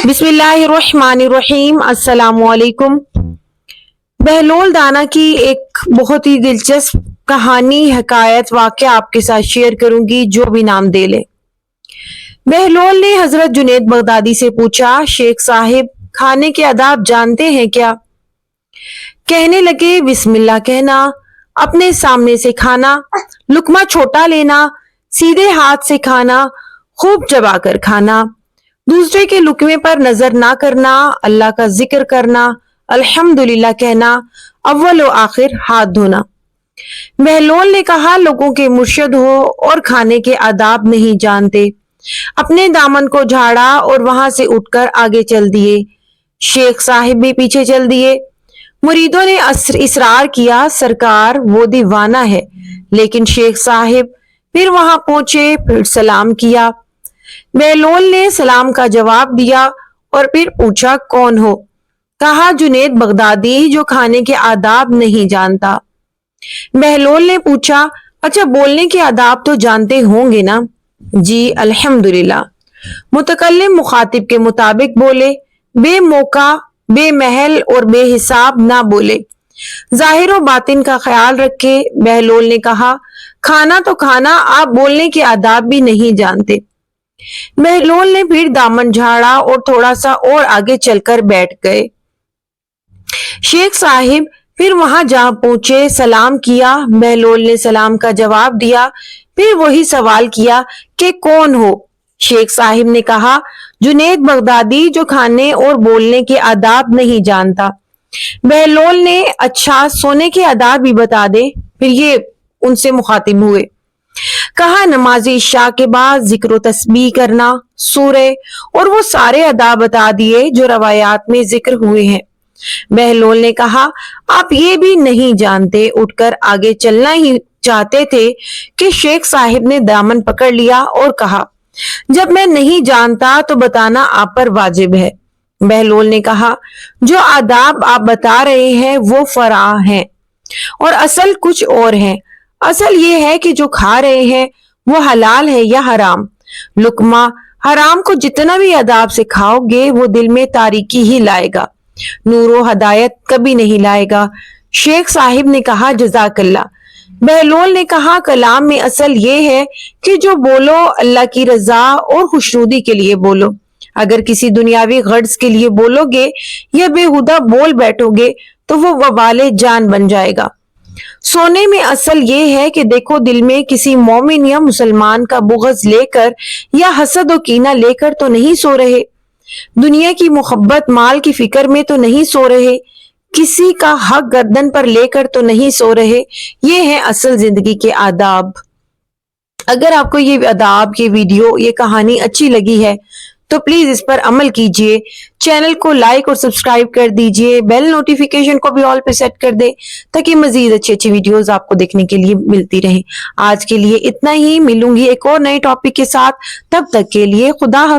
बिस्मिल्लाहिर्रहमानिर्रहीम। अस्सलामुअलैकुम। बहलोल दाना की एक बहुत ही दिलचस्प कहानी, हकायत, वाक़या आपके साथ शेयर करूंगी, जो भी नाम दे ले। बहलोल ने हजरत जुनैद बगदादी से पूछा, शेख साहिब खाने के आदाब जानते हैं क्या? कहने लगे, बिस्मिल्लाह कहना, अपने सामने से खाना, लुकमा छोटा लेना, सीधे हाथ से खाना, खूब चबाकर खाना, दूसरे के लुकमे पर नजर ना करना, अल्लाह का जिक्र करना, अल्हम्दुलिल्लाह कहना, अव्वल व आखिर हाथ धोना। बहलोल ने कहा, लोगों के मुर्शिद हो और खाने के आदाब नहीं जानते। अपने दामन को झाड़ा और वहां से उठकर आगे चल दिए। शेख साहिब भी पीछे चल दिए। मुरीदों ने इसरार किया, सरकार वो दीवाना है। लेकिन शेख साहिब फिर वहां पहुंचे, फिर सलाम किया। बहलोल ने सलाम का जवाब दिया और फिर पूछा, कौन हो? कहा, जुनैद बगदादी, जो खाने के आदाब नहीं जानता। बहलोल ने पूछा, अच्छा बोलने के आदाब तो जानते होंगे ना? जी अल्हम्दुलिल्लाह। मुतकल्लिम मुखातिब के मुताबिक बोले, बेमौका, बेमहल और बेहिसाब ना बोले, जाहिर और बातिन का ख्याल रखे। बहलोल ने कहा, खाना तो खाना, आप बोलने के आदाब भी नहीं जानते। बहलोल ने फिर दामन झाड़ा और थोड़ा सा और आगे चलकर बैठ गए। शेख साहिब फिर वहां जा पहुंचे, सलाम किया। बहलोल ने सलाम का जवाब दिया, फिर वही सवाल किया कि कौन हो? शेख साहिब ने कहा, जुनैद बगदादी, जो खाने और बोलने के आदाब नहीं जानता। बहलोल ने, अच्छा सोने के आदाब भी बता दे। फिर ये उनसे मुखातिब हुए। कहा, नमाज़ी इशा के बाद जिक्र तस्बीह करना, सूरे और वो सारे अदा बता दिए जो रवायात में जिक्र हुए हैं। बहलोल ने कहा, आप ये भी नहीं जानते। उठकर आगे चलना ही चाहते थे कि शेख साहिब ने दामन पकड़ लिया और कहा, जब मैं नहीं जानता तो बताना आप पर वाजिब है। बहलोल ने कहा, जो आदाब आप बता रहे हैं वो फरा हैं और असल कुछ और है। असल ये है कि जो खा रहे हैं वो हलाल है या हराम। लुकमा हराम को जितना भी अदाब से खाओगे वो दिल में तारीकी ही लाएगा, नूरो हदायत कभी नहीं लाएगा। शेख साहिब ने कहा, जज़ाकल्लाह। बहलोल ने कहा, कलाम में असल ये है कि जो बोलो अल्लाह की रजा और खुशनुदी के लिए बोलो। अगर किसी दुनियावी गर्ज के लिए बोलोगे या बेहुदा बोल बैठोगे तो वो वबाले जान बन जाएगा। सोने में असल ये है कि देखो, दिल में किसी मोमिन या मुसलमान का बुग़्ज़ लेकर या हसद और कीना लेकर तो नहीं सो रहे, दुनिया की मोहब्बत माल की फिक्र में तो नहीं सो रहे, किसी का हक गर्दन पर लेकर तो नहीं सो रहे। ये है असल जिंदगी के आदाब। अगर आपको ये आदाब, ये वीडियो, ये कहानी अच्छी लगी है तो प्लीज इस पर अमल कीजिए। चैनल को लाइक और सब्सक्राइब कर दीजिए। बेल नोटिफिकेशन को भी ऑल पे सेट कर दे ताकि मजीद अच्छी अच्छी वीडियोस आपको देखने के लिए मिलती रहे। आज के लिए इतना ही, मिलूंगी एक और नए टॉपिक के साथ। तब तक के लिए खुदा हाफिज़।